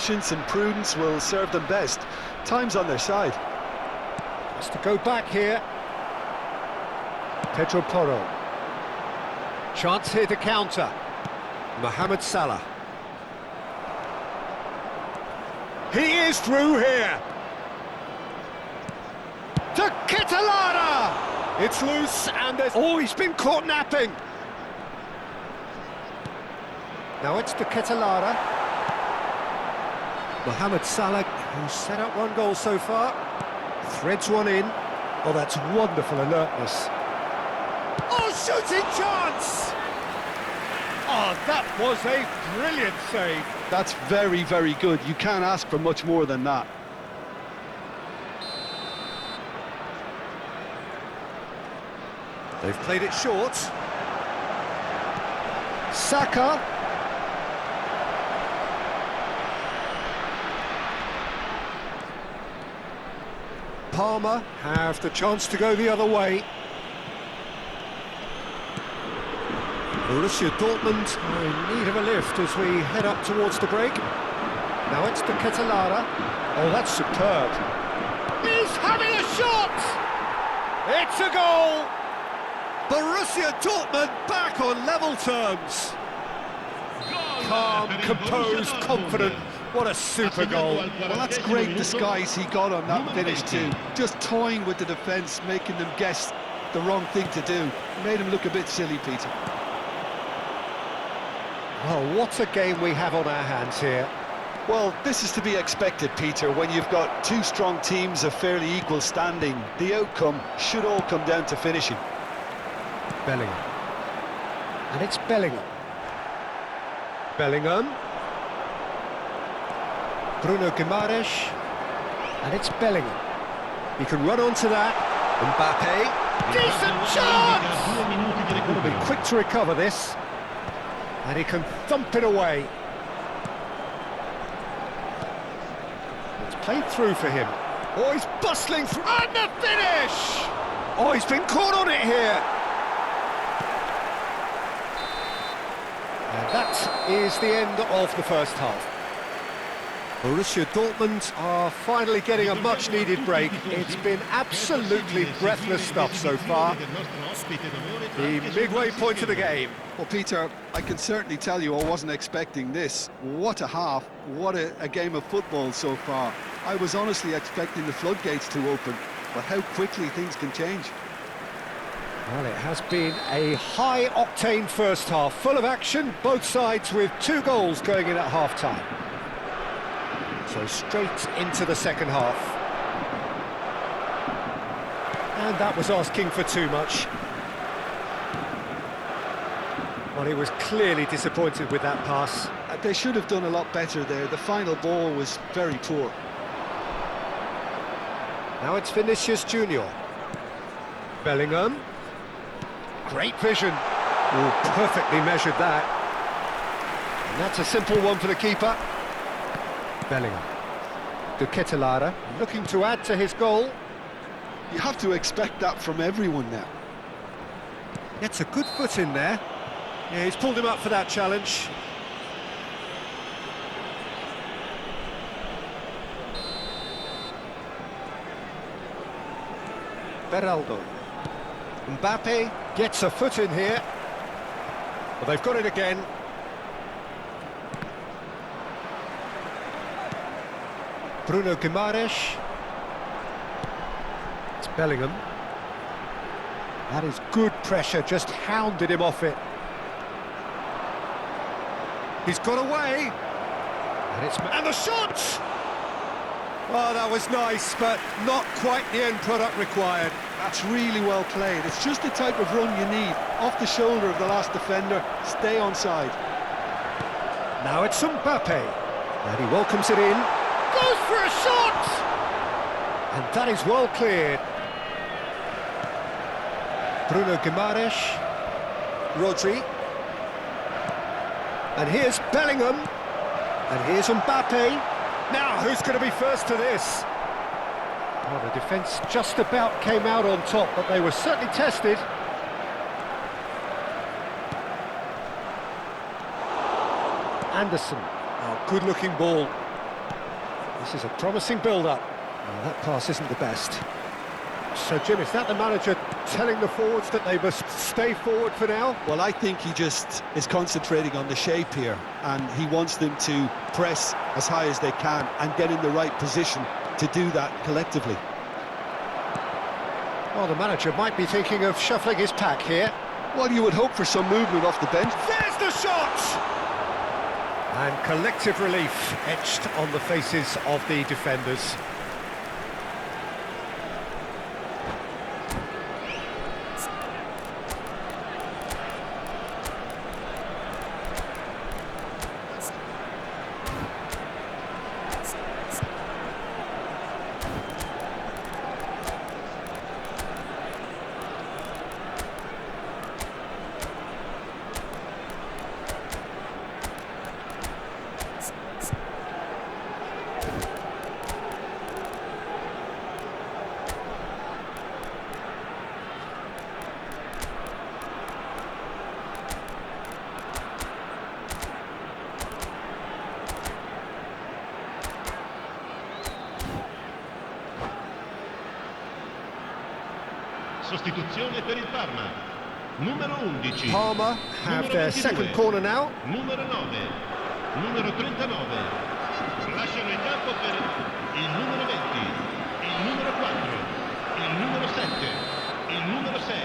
patience and prudence will serve them best. Time's on their side. Has to go back here. Pedro Porro. Chance here to counter. Mohamed Salah. He is through here. To Kitolana! It's loose and there's... Oh, he's been caught napping. Now it's to Kitolana. Mohamed Salah, who's set up one goal so far, threads one in. Oh, that's wonderful alertness. Oh, shooting chance! Oh, that was a brilliant save. That's very, very good. You can't ask for much more than that. They've played it short. Saka. Palmer have the chance to go the other way. Borussia Dortmund are in need of a lift as we head up towards the break. Now it's to Kitolana. Oh, that's superb. He's having a shot! It's a goal! Borussia Dortmund back on level terms. Calm, composed, confident. What a super goal. Well, that's great disguise he got on that finish too. Just toying with the defence, making them guess the wrong thing to do. Made him look a bit silly, Peter. Well, what a game we have on our hands here. Well, this is to be expected, Peter, when you've got two strong teams of fairly equal standing. The outcome should all come down to finishing. Bellingham. And it's Bellingham. Bellingham. Bruno Guimaraes. And it's Bellingham. He can run onto that. Mbappe. Decent chance! He'll be quick to recover this. And he can thump it away. It's played through for him. Oh, he's bustling through. And the finish! Oh, he's been caught on it here. And that is the end of the first half. Borussia Dortmund are finally getting a much-needed break. It's been absolutely breathless stuff so far. The midway point of the game. Well, Peter, I can certainly tell you I wasn't expecting this. What a half, what a game of football so far. I was honestly expecting the floodgates to open, but how quickly things can change. Well, it has been a high-octane first half, full of action, both sides with 2 goals going in at half-time. So straight into the second half. And that was asking for too much. Well, he was clearly disappointed with that pass. They should have done a lot better there. The final ball was very poor. Now it's Vinicius Junior. Bellingham. Great vision. Oh, perfectly measured that. And that's a simple one for the keeper. Bellingham. De Ketelaere, looking to add to his goal. You have to expect that from everyone now. Gets a good foot in there. Yeah, he's pulled him up for that challenge. Beraldo. Mbappe gets a foot in here. Well, they've got it again. Bruno Guimaraes. It's Bellingham. That is good pressure, just hounded him off it. He's got away. And the shot! Oh, that was nice, but not quite the end product required. That's really well played. It's just the type of run you need. Off the shoulder of the last defender, stay onside. Now it's Mbappe. And he welcomes it in. Goes for a shot! And that is well cleared. Bruno Guimaraes. Rodri. And here's Bellingham. And here's Mbappe. Now, who's going to be first to this? Well, the defence just about came out on top, but they were certainly tested. Anderson. Oh, good-looking ball. This is a promising build-up. Well, that pass isn't the best. So, Jim, is that the manager telling the forwards that they must stay forward for now? Well, I think he just is concentrating on the shape here, and he wants them to press as high as they can and get in the right position to do that collectively. Well, the manager might be thinking of shuffling his pack here. Well, you would hope for some movement off the bench. There's the shot! And collective relief etched on the faces of the defenders. Sostituzione per il Parma. Numero 11. Parma have Numero their 22. second corner now. Numero 9. Numero 39. Lasciano il campo per il numero 20. Il numero 4. Il numero 7. Il numero 6.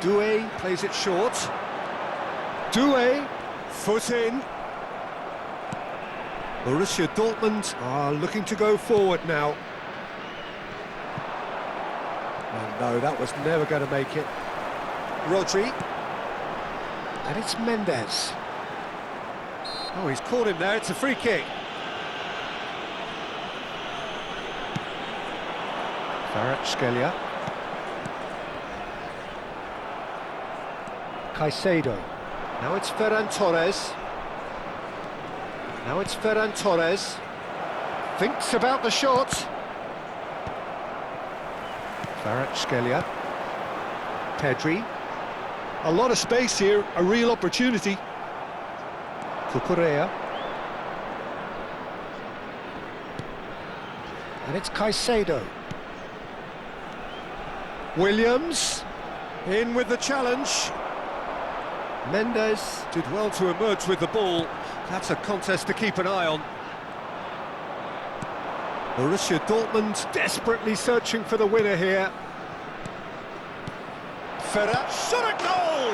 Doué plays it short. Doué, foot in. Borussia Dortmund are looking to go forward now. Oh, no, that was never going to make it. Rodri. And it's Mendes. Oh, he's caught him there. It's a free kick. Kvaratskhelia. Caicedo. Now it's Ferran Torres. Now it's Ferran Torres. Thinks about the shot. Kvaratskhelia. Pedri. A lot of space here, a real opportunity. Cucurella. And it's Caicedo. Williams. In with the challenge. Mendes did well to emerge with the ball. That's a contest to keep an eye on. Borussia Dortmund desperately searching for the winner here. Ferrat shot a goal!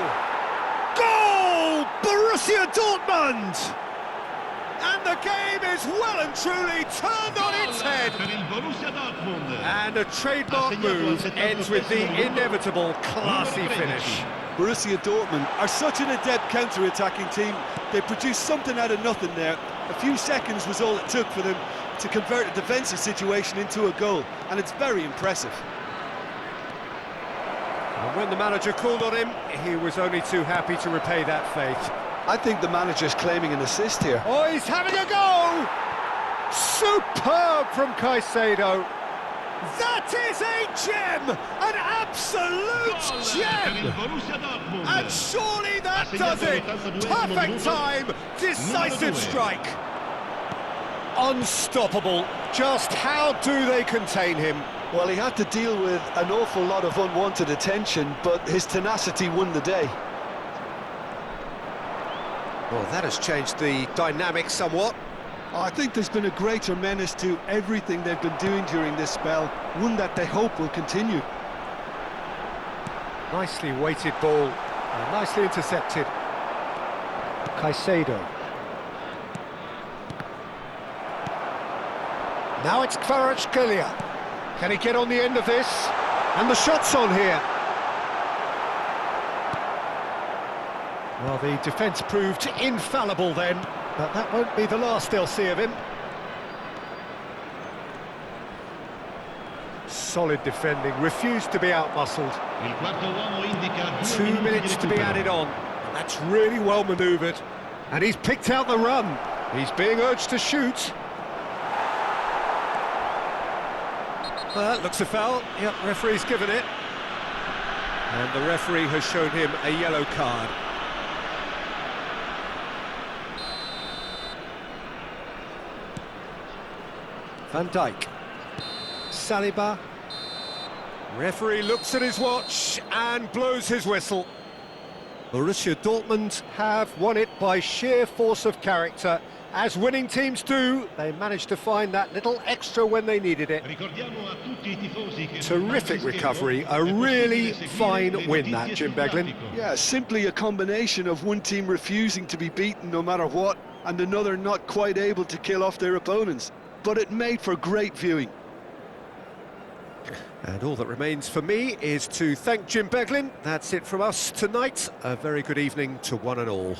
Goal! Borussia Dortmund! And the game is well and truly turned on its head. Per il Borussia Dortmund. And a trademark move ends with the inevitable classy finish. Borussia Dortmund are such an adept counter-attacking team. They produced something out of nothing there. A few seconds was all it took for them to convert a defensive situation into a goal, and it's very impressive. And when the manager called on him, he was only too happy to repay that faith. I think the manager's claiming an assist here. Oh, he's having a go! Superb from Caicedo. That is a gem! An absolute Per gem! il Borussia Dortmund. And surely that does it! Perfect time! Decisive strike! Unstoppable. Just how do they contain him? Well, he had to deal with an awful lot of unwanted attention, but his tenacity won the day. Well, that has changed the dynamic somewhat. I think there's been a greater menace to everything they've been doing during this spell, one that they hope will continue. Nicely weighted ball, nicely intercepted. Caicedo. Now it's Kvaratskhelia. Can he get on the end of this? And the shot's on here. Well, the defence proved infallible then, but that won't be the last they'll see of him. Solid defending, refused to be outmuscled. Il quarto uomo indica 2 minutes to be added on. That's really well manoeuvred. And he's picked out the run. He's being urged to shoot. Well, that looks a foul. Yep, referee's given it. And the referee has shown him a yellow card. Van Dijk. Saliba. Referee looks at his watch and blows his whistle. Borussia Dortmund have won it by sheer force of character. As winning teams do, they managed to find that little extra when they needed it. Terrific recovery, a really fine win that, Jim Beglin. Yeah, simply a combination of one team refusing to be beaten no matter what, and another not quite able to kill off their opponents. But it made for great viewing. And all that remains for me is to thank Jim Beglin. That's it from us tonight. A very good evening to one and all.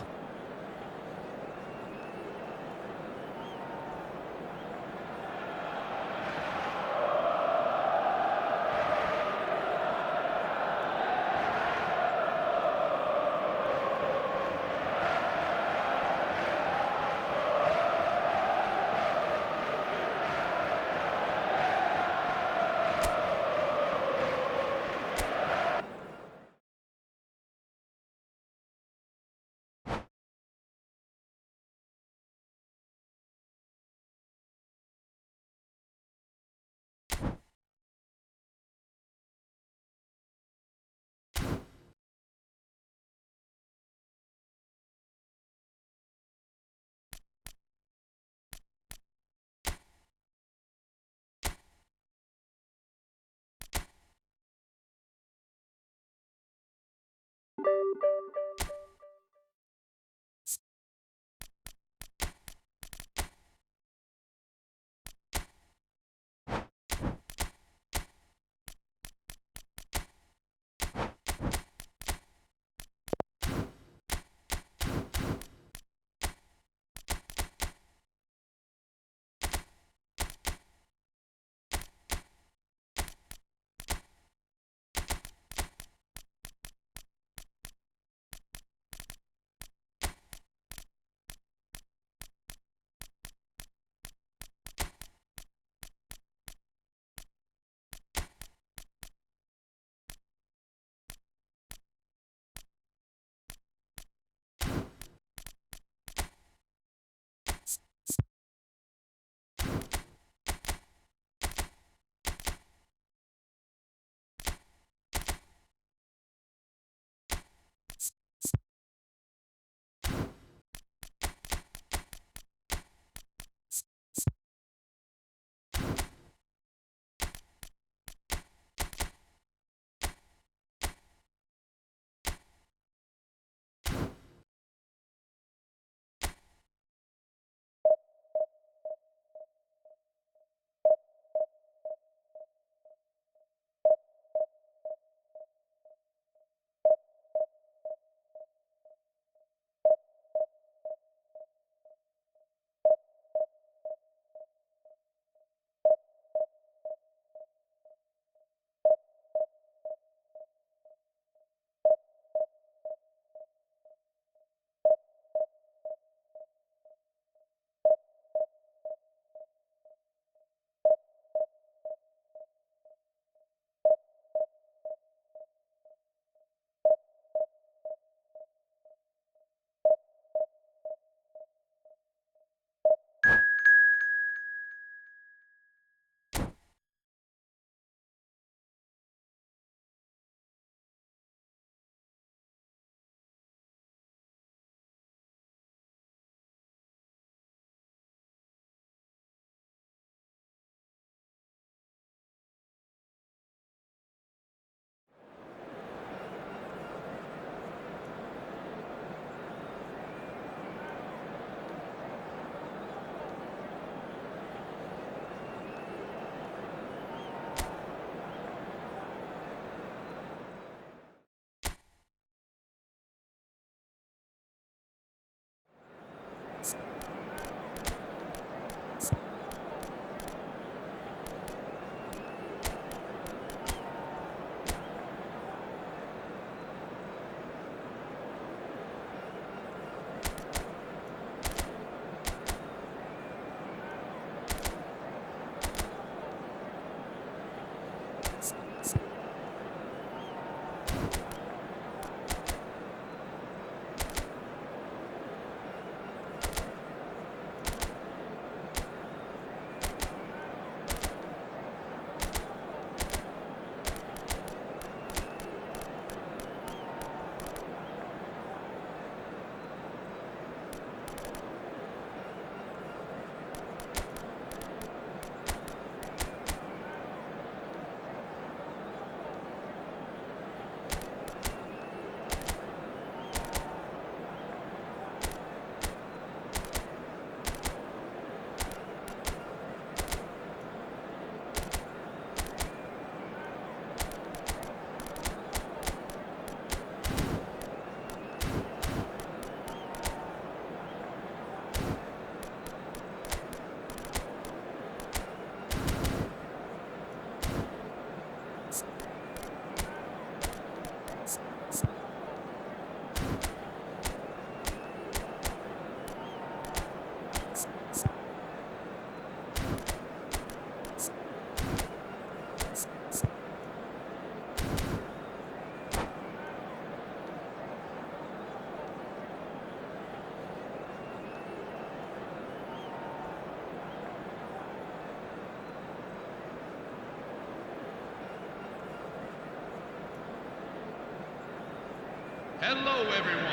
Hello everyone,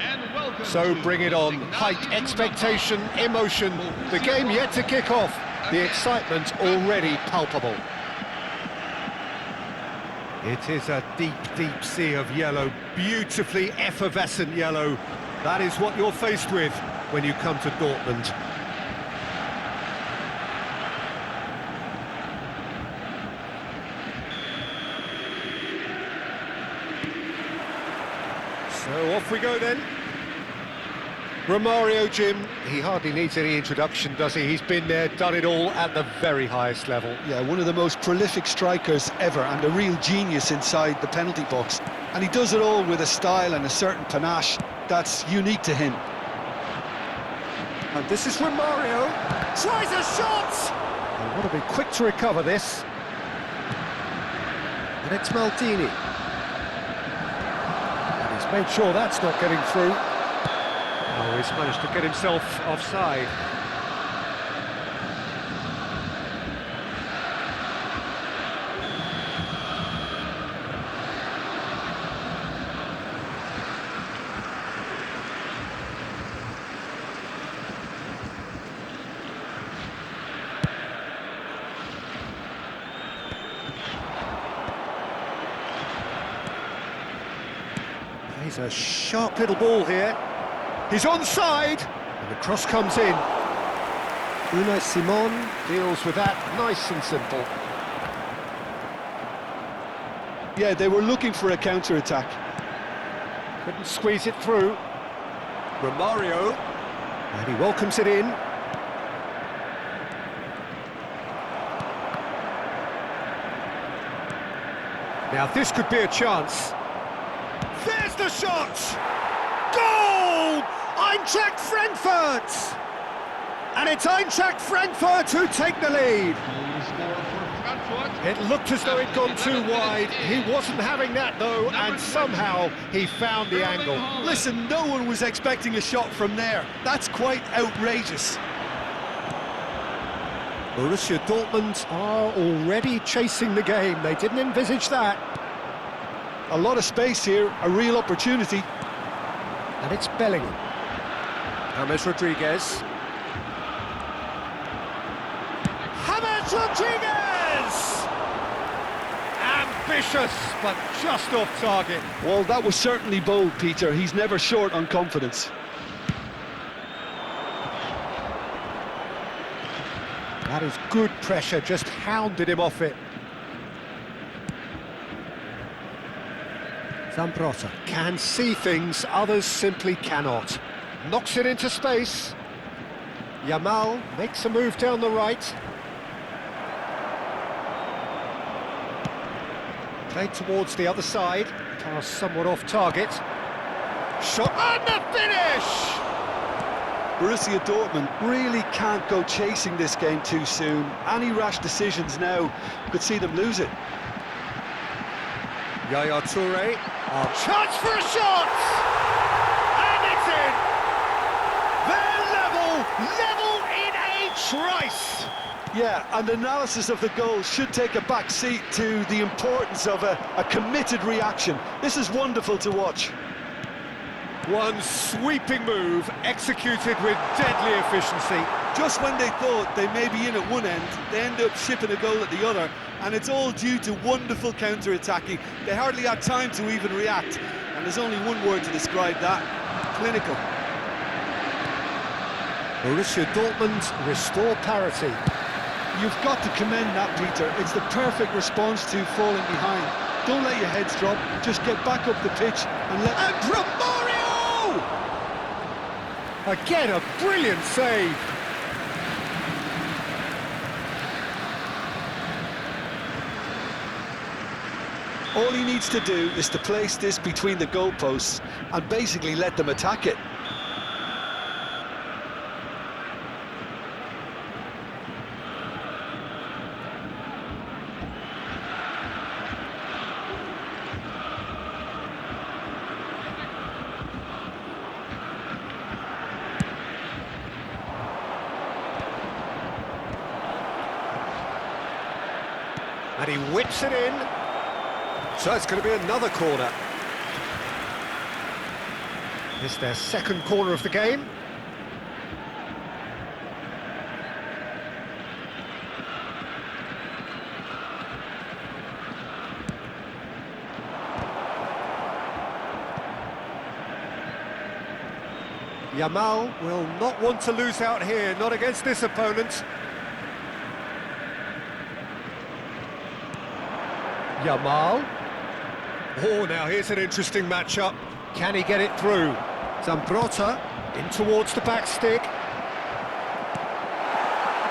and welcome So to bring it on. Signali Height, Iduna expectation, Park. emotion. The game yet to kick off. The excitement already palpable. It is a deep, deep sea of yellow, beautifully effervescent yellow. That is what you're faced with when you come to Dortmund. So off we go then. Romario, Jim, he hardly needs any introduction, does he? He's been there, done it all at the very highest level. Yeah, one of the most prolific strikers ever and a real genius inside the penalty box. And he does it all with a style and a certain panache that's unique to him. And this is Romario. Tries a shot! They want to be quick to recover this. And it's Maldini. And he's made sure that's not getting through. Oh, he's managed to get himself offside. He's a sharp little ball here. He's onside, and the cross comes in. Unai Simon deals with that nice and simple. Yeah, they were looking for a counter-attack. Couldn't squeeze it through. Romario, and he welcomes it in. Now this could be a chance. There's the shot! Goal! Eintracht Frankfurt! And it's Eintracht Frankfurt who take the lead. It looked as though it'd gone too wide. He wasn't having that though, and somehow he found the angle. Listen, no one was expecting a shot from there. That's quite outrageous. Borussia Dortmund are already chasing the game. They didn't envisage that. A lot of space here, a real opportunity. And it's Bellingham. James Rodriguez. James Rodriguez! Ambitious, but just off target. Well, that was certainly bold, Peter. He's never short on confidence. That is good pressure, just hounded him off it. Zambrotta can see things others simply cannot. Knocks it into space. Yamal makes a move down the right. Played towards the other side. Pass somewhat off target. Shot and the finish! Borussia Dortmund really can't go chasing this game too soon. Any rash decisions now could see them lose it. Yaya Toure. Chance for a shot! And it's in! They're level in a trice! Yeah, and analysis of the goal should take a back seat to the importance of a committed reaction. This is wonderful to watch. One sweeping move, executed with deadly efficiency. Just when they thought they may be in at one end, they end up shipping a goal at the other, and it's all due to wonderful counter-attacking. They hardly had time to even react, and there's only one word to describe that: clinical. Borussia Dortmund restore parity. You've got to commend that, Peter. It's the perfect response to falling behind. Don't let your heads drop, just get back up the pitch and let... And Romario! Again, a brilliant save. All he needs to do is to place this between the goalposts and basically let them attack it. And he whips it in. So it's going to be another corner. It's their second corner of the game. Yamal will not want to lose out here, not against this opponent. Yamal. Oh, now here's an interesting matchup. Can he get it through? Zambrotta in towards the back stick.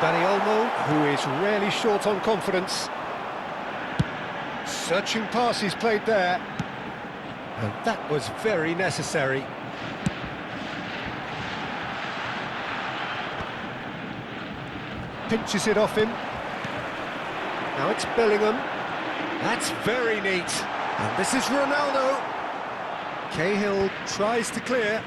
Dani Olmo, who is rarely short on confidence. Searching pass he's played there. And that was very necessary. Pinches it off him. Now it's Bellingham. That's very neat. And this is Ronaldo. Cahill tries to clear.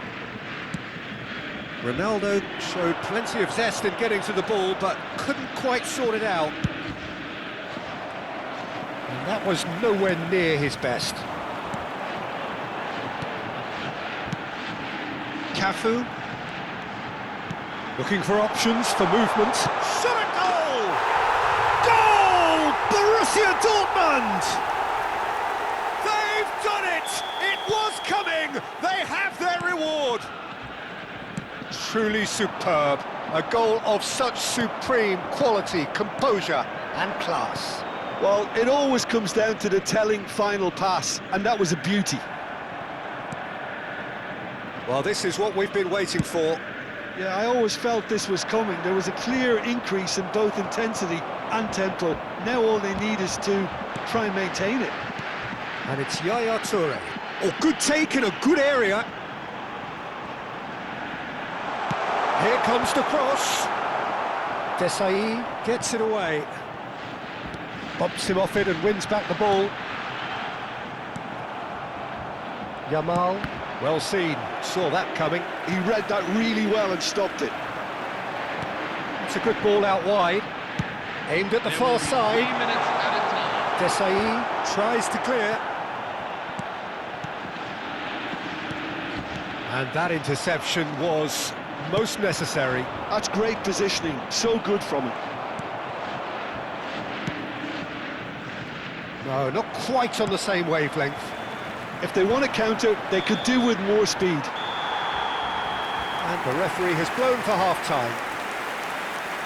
Ronaldo showed plenty of zest in getting to the ball, but couldn't quite sort it out. And that was nowhere near his best. Cafu. Looking for options for movement. Shot at goal! Goal! Borussia Dortmund! They've done it! It was coming! They have their reward! Truly superb. A goal of such supreme quality, composure and class. Well, it always comes down to the telling final pass, and that was a beauty. Well, this is what we've been waiting for. Yeah, I always felt this was coming. There was a clear increase in both intensity and tempo. Now all they need is to try and maintain it. And it's Yaya Toure. Oh, good take in a good area. Here comes the cross. Desai gets it away. Bumps him off it and wins back the ball. Yamal, well seen, saw that coming. He read that really well and stopped it. It's a good ball out wide. Aimed at the far side. Desai tries to clear. And that interception was most necessary. That's great positioning, so good from him. No, not quite on the same wavelength. If they want to counter, they could do with more speed. And the referee has blown for half-time.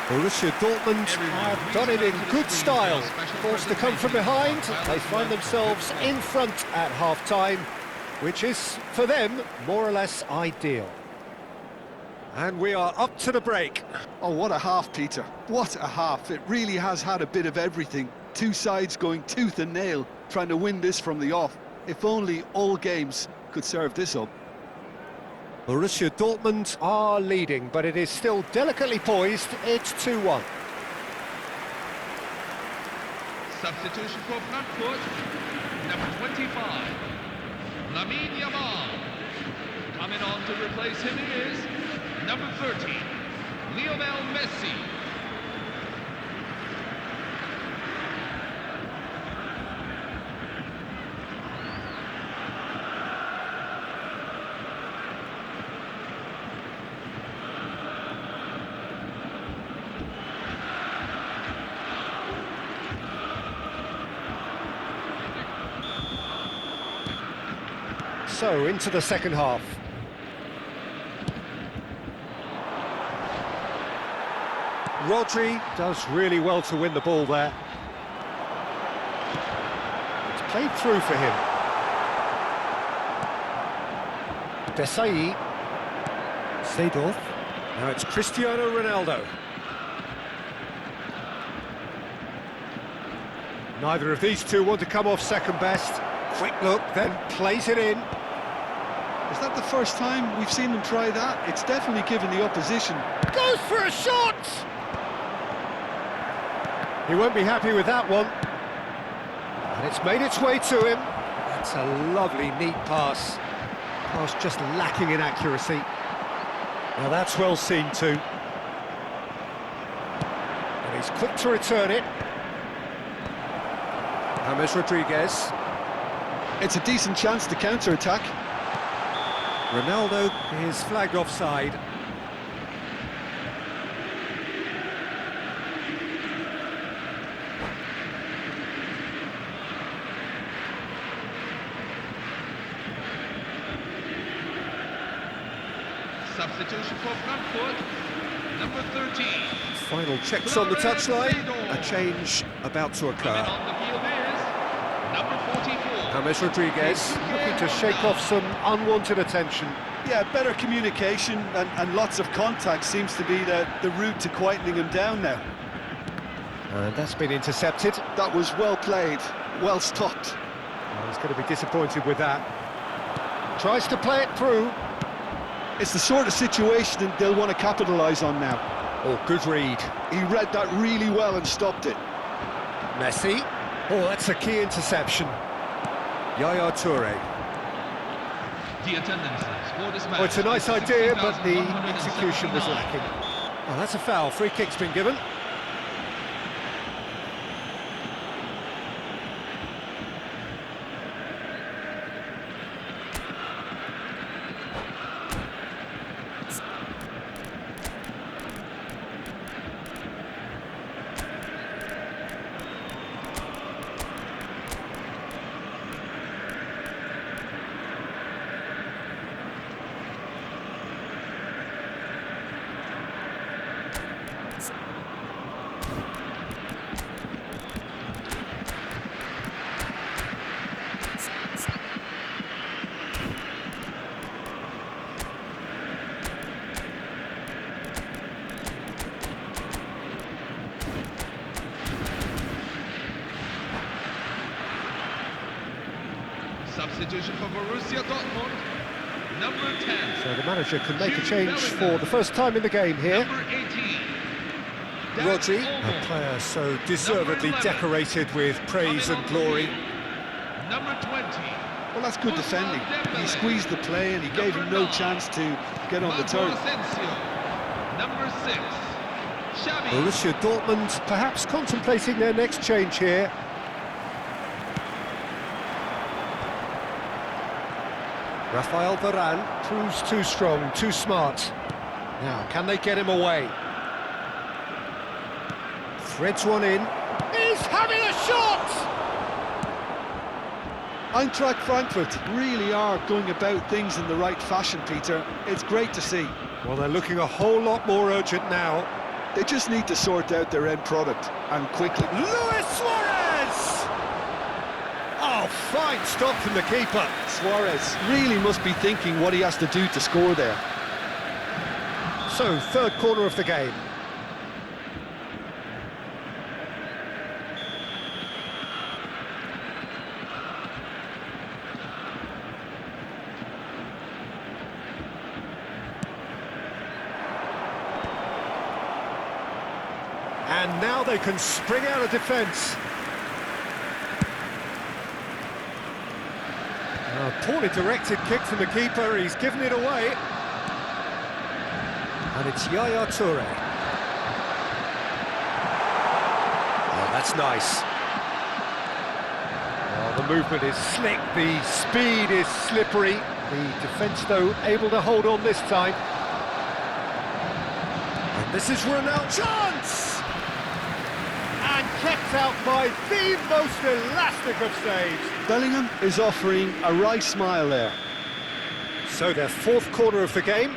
Borussia Dortmund have done it in good style. Forced to come from behind, they find themselves in front at half-time, which is, for them, more or less ideal. And we are up to the break. Oh, what a half, Peter. What a half. It really has had a bit of everything. Two sides going tooth and nail, trying to win this from the off. If only all games could serve this up. Borussia Dortmund are leading, but it is still delicately poised. It's 2-1. Substitution for Frankfurt, number 25, Lamine Yamal. Coming on to replace him is number 30, Lionel Messi. So, into the second half. Rodri does really well to win the ball there. It's played through for him. Desai. Seedorf. Now it's Cristiano Ronaldo. Neither of these two want to come off second best. Quick look, then plays it in. Is that the first time we've seen them try that? It's definitely given the opposition. Goes for a shot! He won't be happy with that one. And it's made its way to him. That's a lovely, neat pass. Pass just lacking in accuracy. Now that's well seen too. And he's quick to return it. James Rodriguez. It's a decent chance to counter-attack. Ronaldo is flagged offside. Substitution for Frankfurt, number 13. Final checks on the touchline. A change about to Coming occur. on the field is number 44. James Rodriguez looking to shake off some unwanted attention. Yeah, better communication and lots of contact seems to be the route to quietening him down now. And that's been intercepted. That was well played, well stopped. Oh, he's going to be disappointed with that. Tries to play it through. It's the sort of situation they'll want to capitalise on now. Oh, good read. He read that really well and stopped it. Messi. Oh, that's a key interception. Yaya Toure. The attendances for this match. Oh, it's a nice is idea, but the 16,179. execution was lacking. Oh, that's a foul. Free kick's been given. Substitution for Borussia Dortmund, number 10. So the manager can make a Jude change Bellingham. for the first time in the game here. Number 18. Dan Rodri, Olmo. a player so deservedly Number 11. decorated with praise Coming and on the glory. field, number 20. Well, that's good Ousmane defending. He Dembele. squeezed the play and he gave him no Number 9. chance to get on the Marco turn. Asensio, number 6. Xavi. Borussia Dortmund perhaps contemplating their next change here. Rafael Varane proves too strong, too smart. Now, can they get him away? Threads one in. He's having a shot! Eintracht Frankfurt really are going about things in the right fashion, Peter. It's great to see. Well, they're looking a whole lot more urgent now. They just need to sort out their end product, and quickly. Luis Suarez! Oh, fine stop from the keeper. Suarez really must be thinking what he has to do to score there. So, third corner of the game. And now they can spring out of defence. A poorly directed kick from the keeper, he's given it away. And it's Yaya Toure. Oh, that's nice. Oh, the movement is slick, the speed is slippery. The defence, though, able to hold on this time. And this is Ronaldo. Chance! And kept out by the most elastic of saves. Bellingham is offering a wry smile there. So their fourth corner of the game.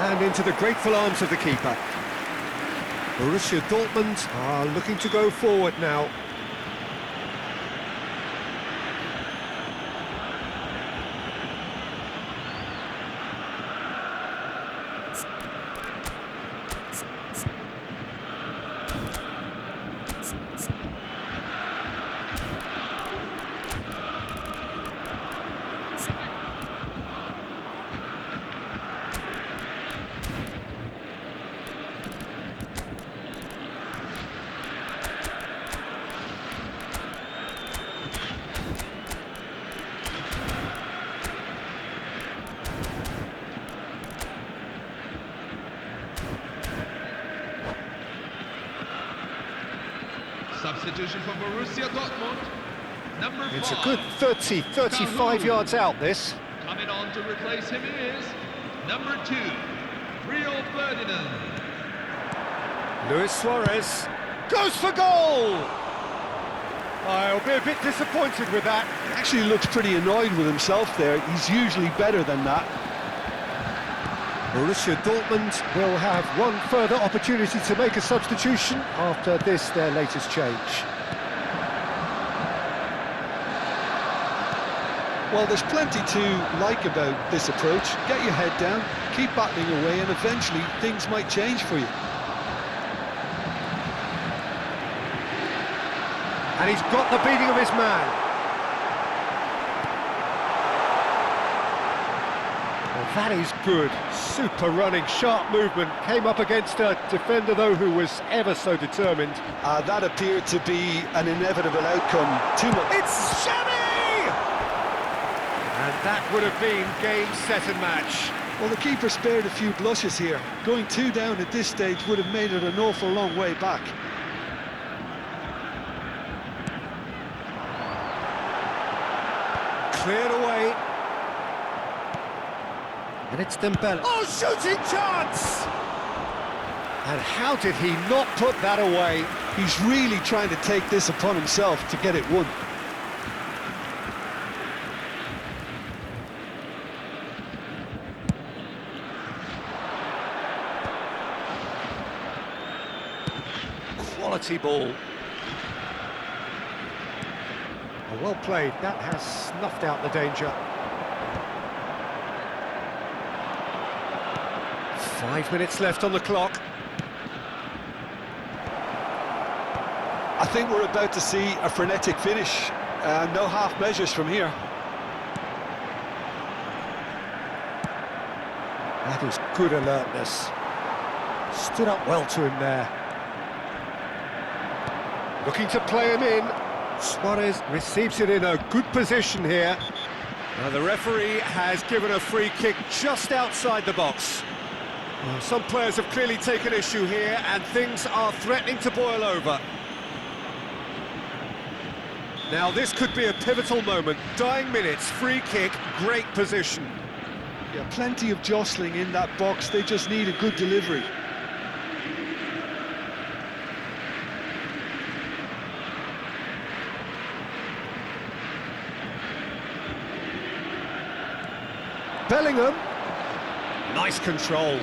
And into the grateful arms of the keeper. Borussia Dortmund are looking to go forward now. Substitution for Borussia Dortmund. Number 5. It's a good 30, 35 yards out, this. Coming on to replace him is number 2, Rio Ferdinand. Luis Suarez goes for goal! I'll be a bit disappointed with that. Actually looks pretty annoyed with himself there. He's usually better than that. Borussia Dortmund will have one further opportunity to make a substitution after this, their latest change. Well, there's plenty to like about this approach. Get your head down, keep battling away, and eventually things might change for you. And he's got the beating of his man. Well, that is good. Super running, sharp movement. Came up against a defender, though, who was ever so determined. That appeared to be an inevitable outcome. Too much. It's Xavi! And that would have been game, set and match. Well, the keeper spared a few blushes here. Going 2 down at this stage would have made it an awful long way back. Cleared away. And it's Dembele. Oh, shooting chance! And how did he not put that away? He's really trying to take this upon himself to get it won. Quality ball. Well played. That has snuffed out the danger. 5 minutes left on the clock. I think we're about to see a frenetic finish. No half measures from here. That is good alertness. Stood up well to him there. Looking to play him in. Suarez receives it in a good position here. Now the referee has given a free kick just outside the box. Well, some players have clearly taken issue here, and things are threatening to boil over. Now this could be a pivotal moment. Dying minutes, free kick, great position. Yeah, plenty of jostling in that box. They just need a good delivery. Bellingham. Nice control.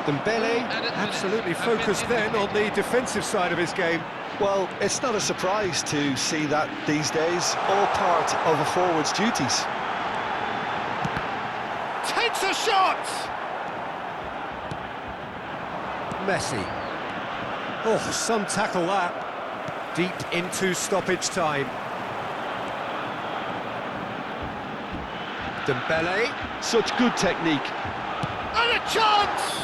Dembele absolutely focused then on the defensive side of his game. Well, it's not a surprise to see that these days. All part of a forward's duties. Takes a shot! Messi. Oh, some tackle that. Deep into stoppage time. Dembele. Such good technique. And a chance!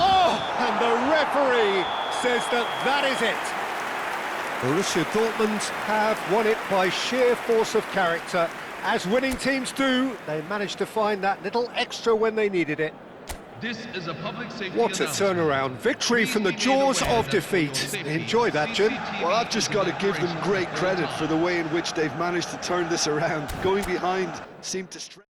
Oh, and the referee says that is it. Borussia Dortmund have won it by sheer force of character. As winning teams do, they managed to find that little extra when they needed it. This is a public safety What a announcement. turnaround. Victory from the jaws of defeat. Enjoy that, Jim. Well, I've just got to give them great credit for the way in which they've managed to turn this around. Going behind seemed to stress.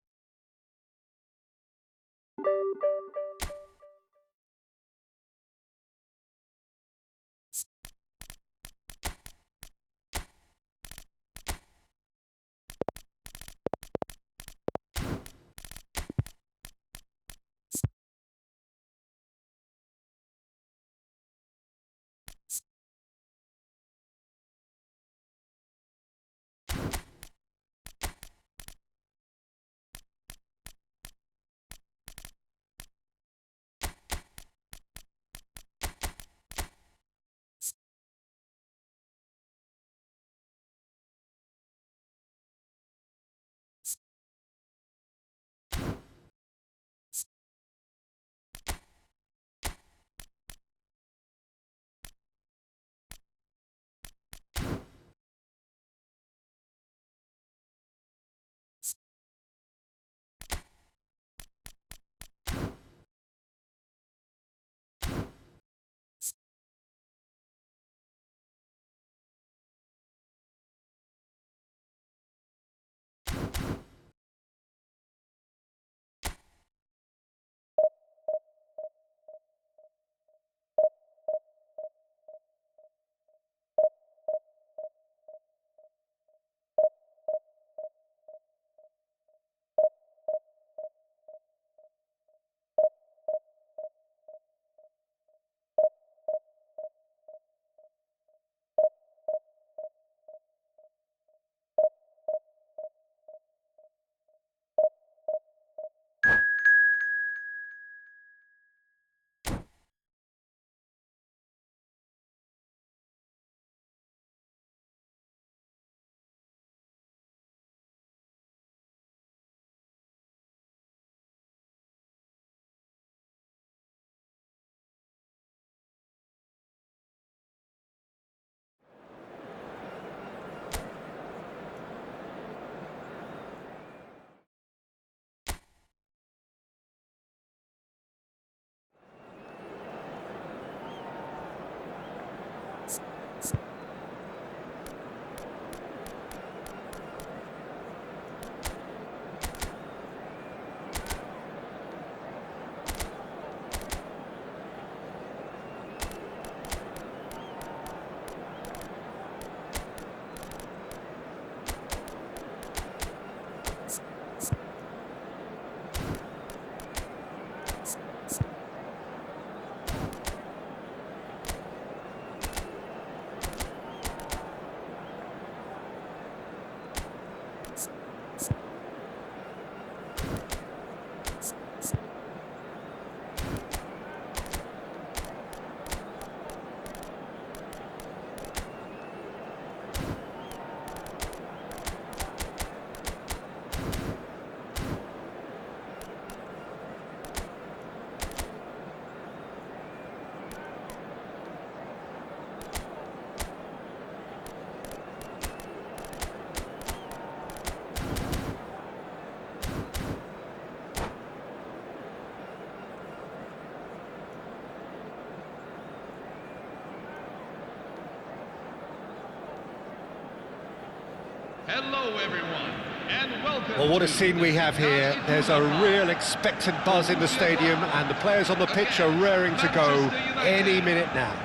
Hello, everyone, and welcome. Well, what a to scene we have here. There's a real expectant buzz in the stadium, and the players on the pitch are raring to go any minute now.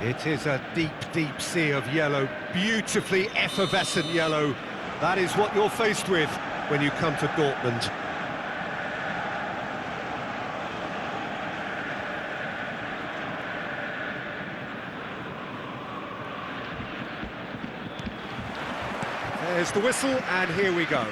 It is a deep, deep sea of yellow, beautifully effervescent yellow. That is what you're faced with when you come to Dortmund. There's the whistle, and here we go.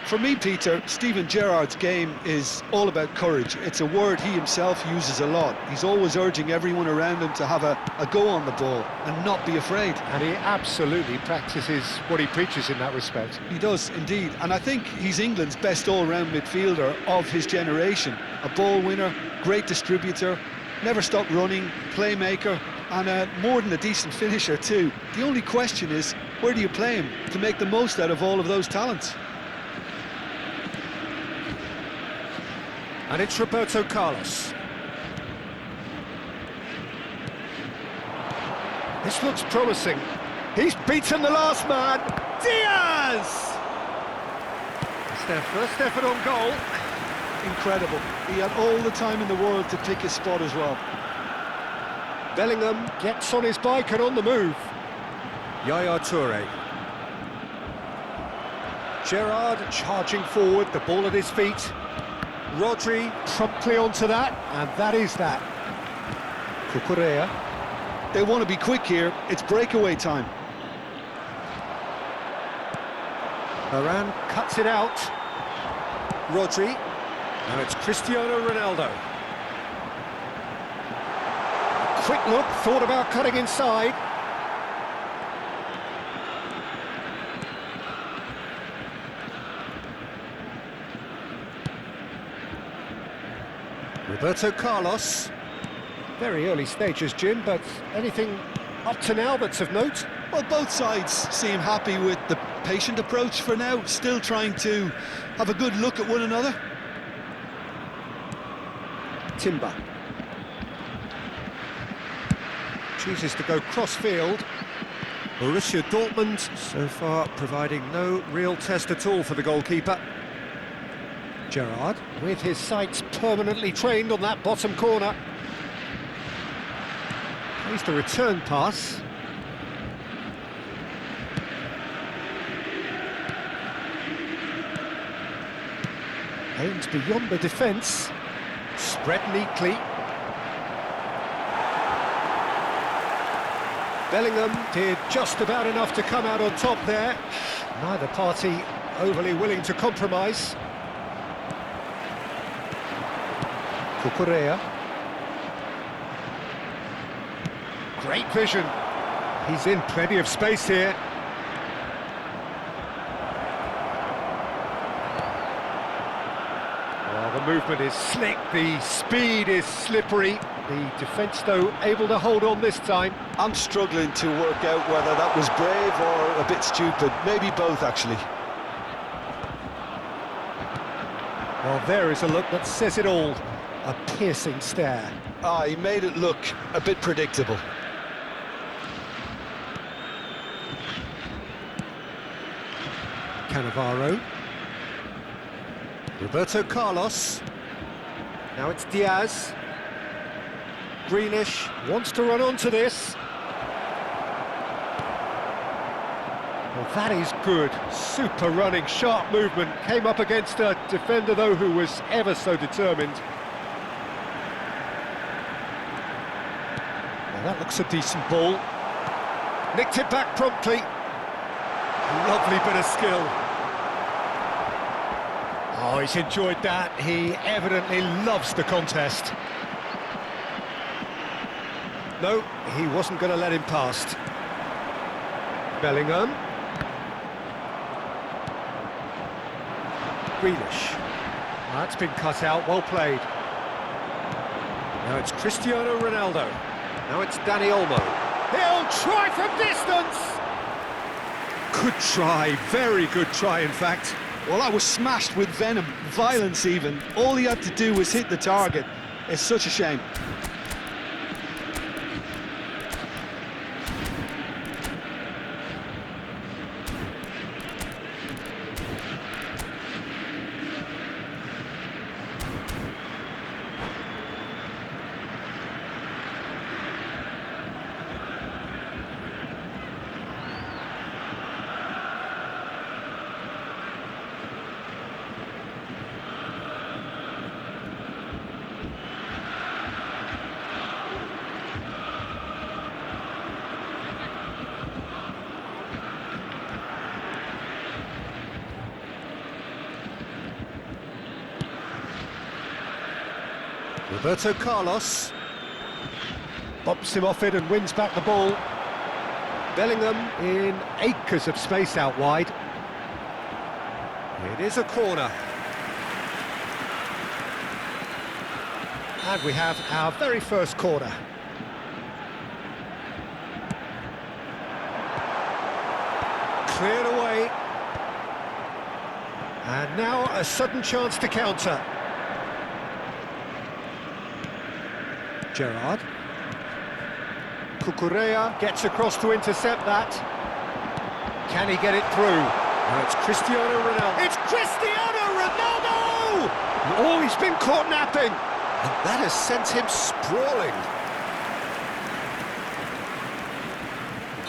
For me, Peter, Steven Gerrard's game is all about courage. It's a word he himself uses a lot. He's always urging everyone around him to have a go on the ball and not be afraid. And he absolutely practices what he preaches in that respect. He does, indeed. And I think he's England's best all-round midfielder of his generation. A ball winner, great distributor, never stopped running, playmaker, and more than a decent finisher too. The only question is, where do you play him to make the most out of all of those talents? And it's Roberto Carlos. This looks promising. He's beaten the last man. Diaz! That's their first effort on goal. Incredible. He had all the time in the world to pick his spot as well. Bellingham gets on his bike and on the move. Yaya Toure. Gerrard charging forward, the ball at his feet. Rodri promptly onto that, and that is that. Cucurella. They want to be quick here. It's breakaway time. Varane cuts it out. Rodri. Now it's Cristiano Ronaldo. Quick look, thought about cutting inside. Roberto Carlos. Very early stages, Jim, but anything up to now that's of note? Well, both sides seem happy with the patient approach for now, still trying to have a good look at one another. Timber. Chooses to go cross-field. Borussia Dortmund so far providing no real test at all for the goalkeeper. Gerrard, with his sights permanently trained on that bottom corner. Plays the return pass. Aims beyond the defence. Spread neatly. Bellingham did just about enough to come out on top there. Neither party overly willing to compromise. Cucurella. Great vision. He's in plenty of space here. Well, the movement is slick, the speed is slippery. The defence, though, able to hold on this time. I'm struggling to work out whether that was brave or a bit stupid. Maybe both, actually. Well, there is a look that says it all. A piercing stare. He made it look a bit predictable. Cannavaro. Roberto Carlos. Now it's Diaz. Greenish wants to run onto this. Well, that is good. Super running, sharp movement. Came up against a defender, though, who was ever so determined. Well, that looks a decent ball. Nicked it back promptly. Lovely bit of skill. Oh, he's enjoyed that. He evidently loves the contest. No, he wasn't going to let him past. Bellingham. Grealish. That's been cut out, well played. Now it's Cristiano Ronaldo. Now it's Dani Olmo. He'll try from distance! Good try, very good try in fact. Well, that was smashed with venom, violence even. All he had to do was hit the target. It's such a shame. Roberto Carlos bumps him off it and wins back the ball. Bellingham in acres of space out wide. It is a corner. And we have our very first corner. Cleared away. And now a sudden chance to counter. Gerrard. Cucurella gets across to intercept that. Can he get it through? Now it's Cristiano Ronaldo. It's Cristiano Ronaldo! Oh, he's been caught napping. And that has sent him sprawling.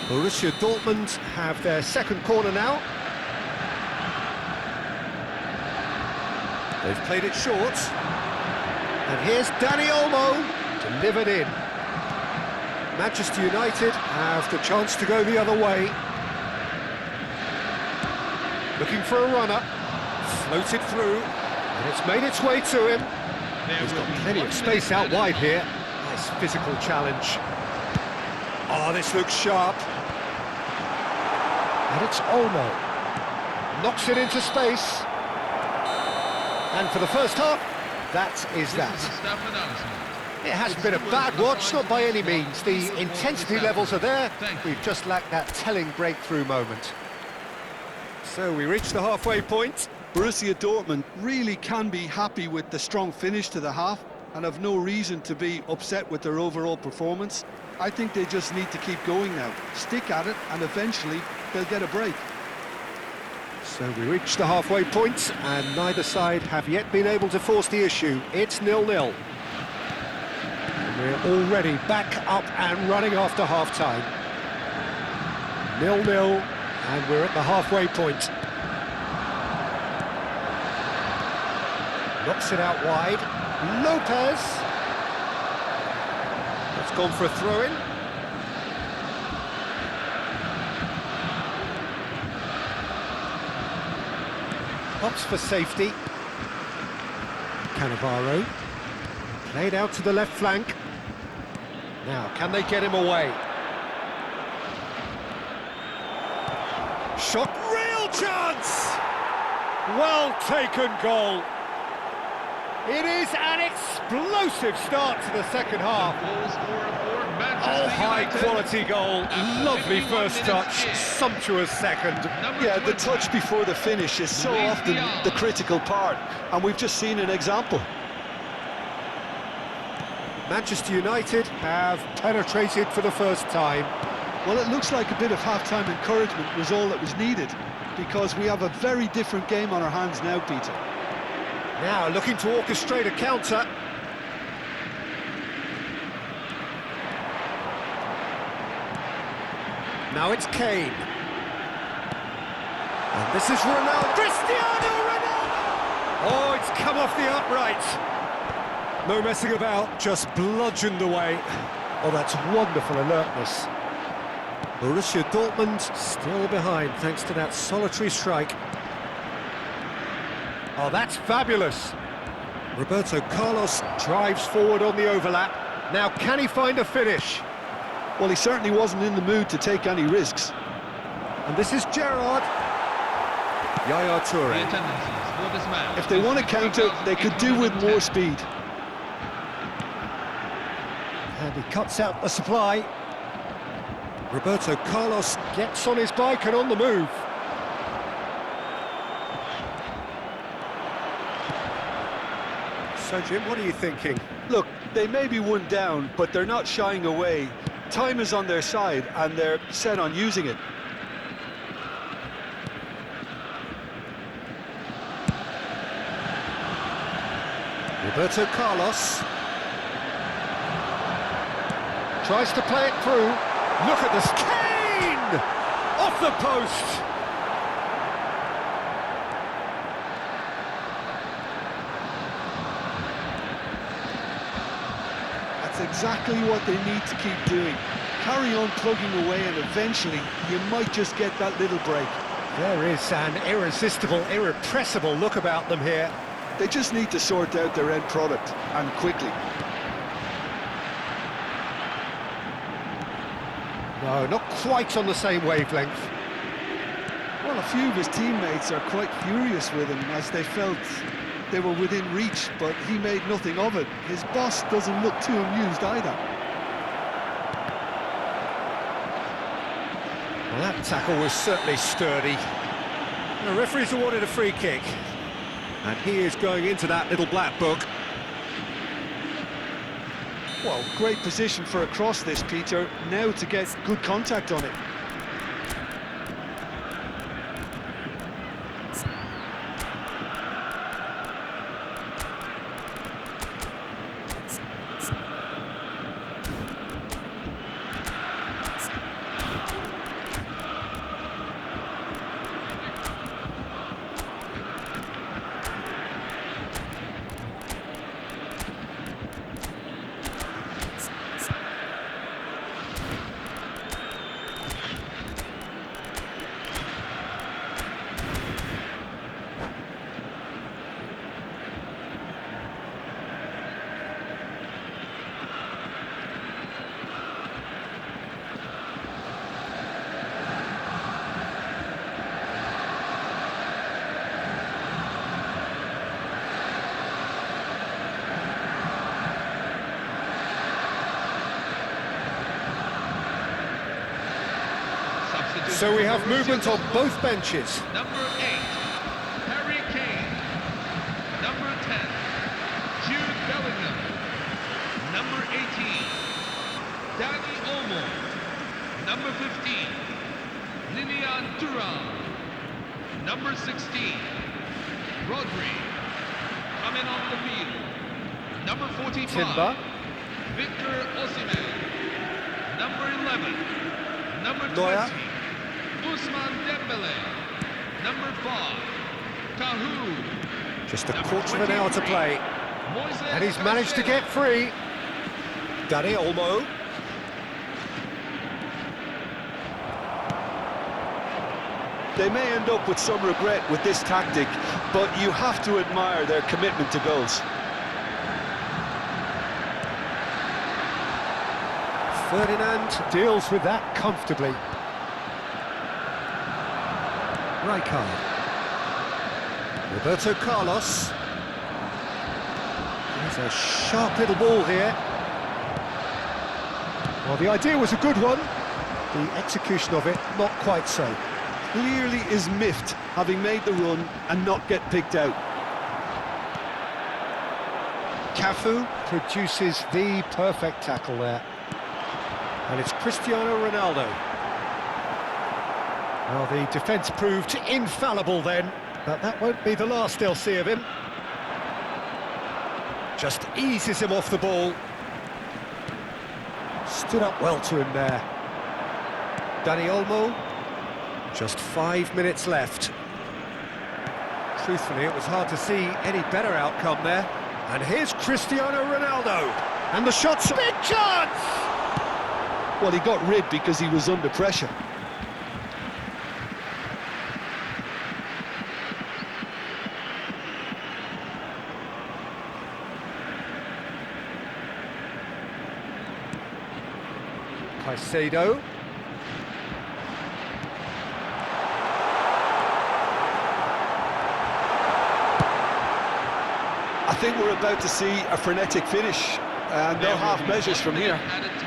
Borussia Dortmund have their second corner now. They've played it short. And here's Dani Olmo, delivered in. Manchester United have the chance to go the other way. Looking for a runner. Floated through. And it's made its way to him. He's got plenty of space out wide here. Nice physical challenge. Oh, this looks sharp. And it's Olmo. Knocks it into space. And for the first half, that is that. It hasn't been a bad watch, not by any means. The intensity levels are there. We've just lacked that telling breakthrough moment. So we reach the halfway point. Borussia Dortmund really can be happy with the strong finish to the half and have no reason to be upset with their overall performance. I think they just need to keep going now, stick at it, and eventually they'll get a break. So we reach the halfway point, and neither side have yet been able to force the issue. It's 0-0. We're already back up and running after half-time. 0-0, and we're at the halfway point. Knocks it out wide. Lopez. It's gone for a throw-in. Pops for safety. Cannavaro. Played out to the left flank. Now, can they get him away? Shot, real chance! Well taken goal. It is an explosive start to the second half. Oh, high-quality goal. Lovely first touch, sumptuous second. Yeah, the touch before the finish is so often the critical part, and we've just seen an example. Manchester United have penetrated for the first time. Well, it looks like a bit of half-time encouragement was all that was needed, because we have a very different game on our hands now, Peter. Now looking to orchestrate a counter. Now it's Kane. And this is Ronaldo. Cristiano Ronaldo! Oh, it's come off the upright. No messing about, just bludgeoned away. Oh, that's wonderful alertness. Borussia Dortmund still behind thanks to that solitary strike. Oh, that's fabulous. Roberto Carlos drives forward on the overlap. Now, can he find a finish? Well, he certainly wasn't in the mood to take any risks. And this is Gerrard. Yaya Toure. If they want to counter, they could do with more speed. And he cuts out the supply. Roberto Carlos gets on his bike and on the move. So, Jim, what are you thinking? Look, they may be one down, but they're not shying away. Time is on their side, and they're set on using it. Roberto Carlos tries to play it through. Look at this. Kane! Off the post! That's exactly what they need to keep doing. Carry on plugging away, and eventually you might just get that little break. There is an irresistible, irrepressible look about them here. They just need to sort out their end product, and quickly. No, not quite on the same wavelength. Well, a few of his teammates are quite furious with him as they felt they were within reach, but he made nothing of it. His boss doesn't look too amused either. Well, that tackle was certainly sturdy. The referee's awarded a free kick. And he is going into that little black book. Well, great position for a cross this, Peter. Now to get good contact on it. So we have movement on both benches. Number 8, Harry Kane. Number 10, Jude Bellingham. Number 18, Dani Olmo. Number 15, Lilian Thuram. Number 16, Rodri. Coming on the field. Number 45, Timber. Victor Osimhen. Number 11, number 20. Neuer. Ousmane Dembele. Number 5, Cahoon. Just a Number quarter of an hour to 23, play. Moises And he's managed to Caicedo. get free. Dani Olmo. They may end up with some regret with this tactic, but you have to admire their commitment to goals. Ferdinand deals with that comfortably. Rijkaard. Roberto Carlos. There's a sharp little ball here. Well, the idea was a good one. The execution of it, not quite so. Clearly is miffed, having made the run and not get picked out. Cafu produces the perfect tackle there. And it's Cristiano Ronaldo. Well, the defence proved infallible then, but that won't be the last they'll see of him. Just eases him off the ball. Stood up well to him there. Dani Olmo. Just 5 minutes left. Truthfully, it was hard to see any better outcome there. And here's Cristiano Ronaldo. And the shot's big chance! Well, he got rid because he was under pressure. Caicedo. I think we're about to see a frenetic finish, and no half measures from here. At a time.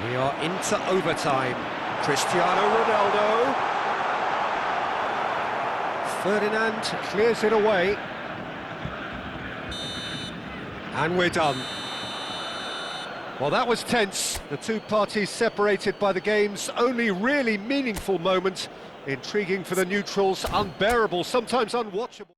We are into overtime. Cristiano Ronaldo. Ferdinand clears it away. And we're done. Well, that was tense. The two parties separated by the game's only really meaningful moment. Intriguing for the neutrals, unbearable, sometimes unwatchable.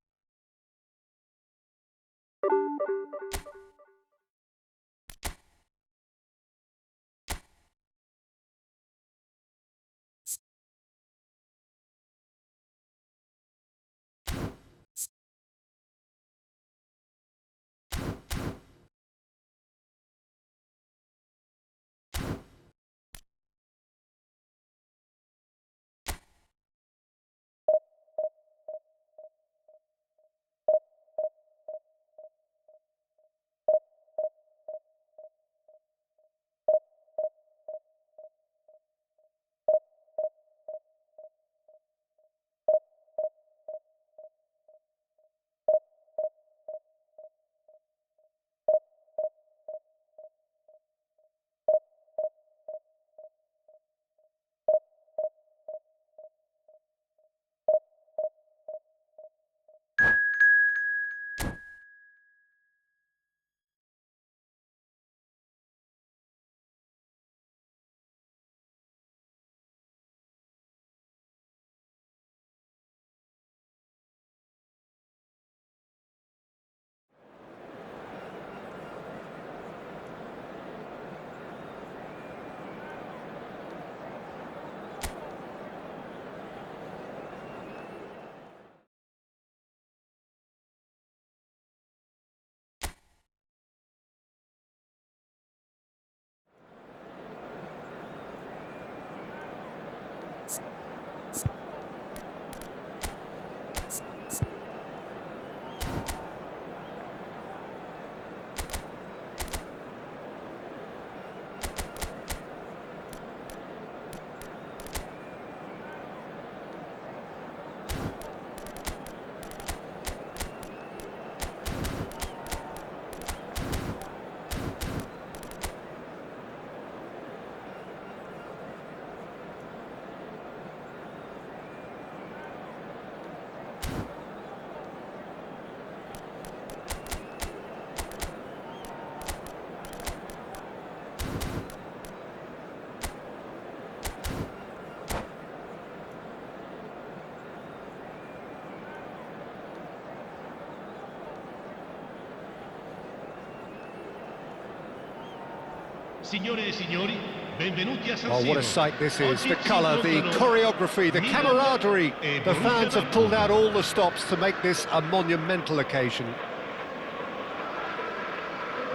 Signore e signori, benvenuti a San Oh, what a Siro. sight this is. Oggi The si colour, the incontrano choreography, the Milan camaraderie. e The Borussia fans have pulled Dortmund. out all the stops to make this a monumental occasion.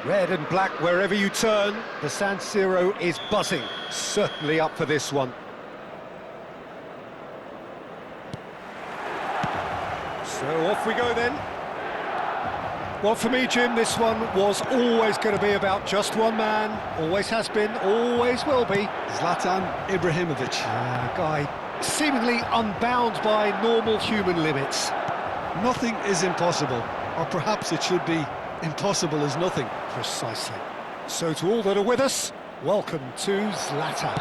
Red and black wherever you turn, the San Siro is buzzing. Certainly up for this one. So off we go then. Well, for me, Jim, this one was always going to be about just one man. Always has been, always will be. Zlatan Ibrahimovic. A guy seemingly unbound by normal human limits. Nothing is impossible, or perhaps it should be impossible as nothing. Precisely. So to all that are with us, welcome to Zlatan.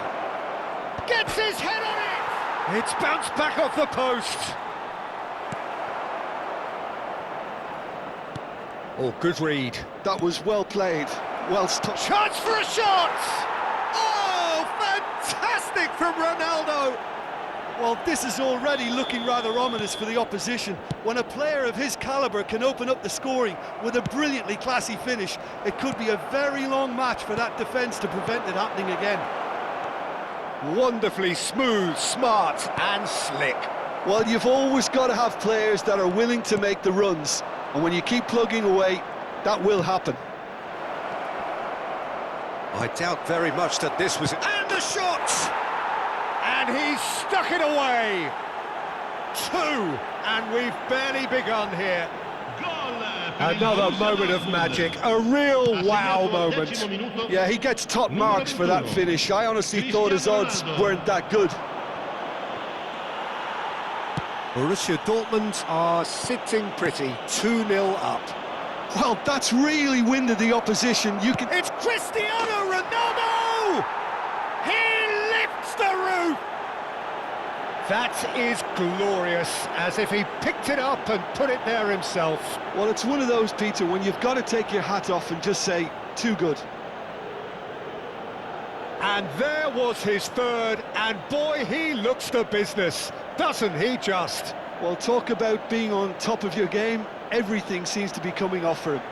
Gets his head on it! It's bounced back off the post. Oh, good read. That was well played, well stuck. Chance for a shot! Oh, fantastic from Ronaldo! Well, this is already looking rather ominous for the opposition. When a player of his calibre can open up the scoring with a brilliantly classy finish, it could be a very long match for that defence to prevent it happening again. Wonderfully smooth, smart and slick. Well, you've always got to have players that are willing to make the runs, and when you keep plugging away, that will happen. I doubt very much that this was... And the shot! And he's stuck it away! 2, and we've barely begun here. Gol per il Another Borussia moment of Dortmund. magic, a real Ha wow segnato al moment. 10° minuto Yeah, he gets top numero marks for that 21. finish. I honestly thought his odds Cristiano Ronaldo. weren't that good. Borussia Dortmund are sitting pretty, 2-0 up. Well, that's really winded the opposition. You can... It's Cristiano Ronaldo! He lifts the roof! That is glorious, as if he picked it up and put it there himself. Well, it's one of those, Peter, when you've got to take your hat off and just say, too good. And there was his third, and boy, he looks the business, doesn't he just? Well, talk about being on top of your game. Everything seems to be coming off for him.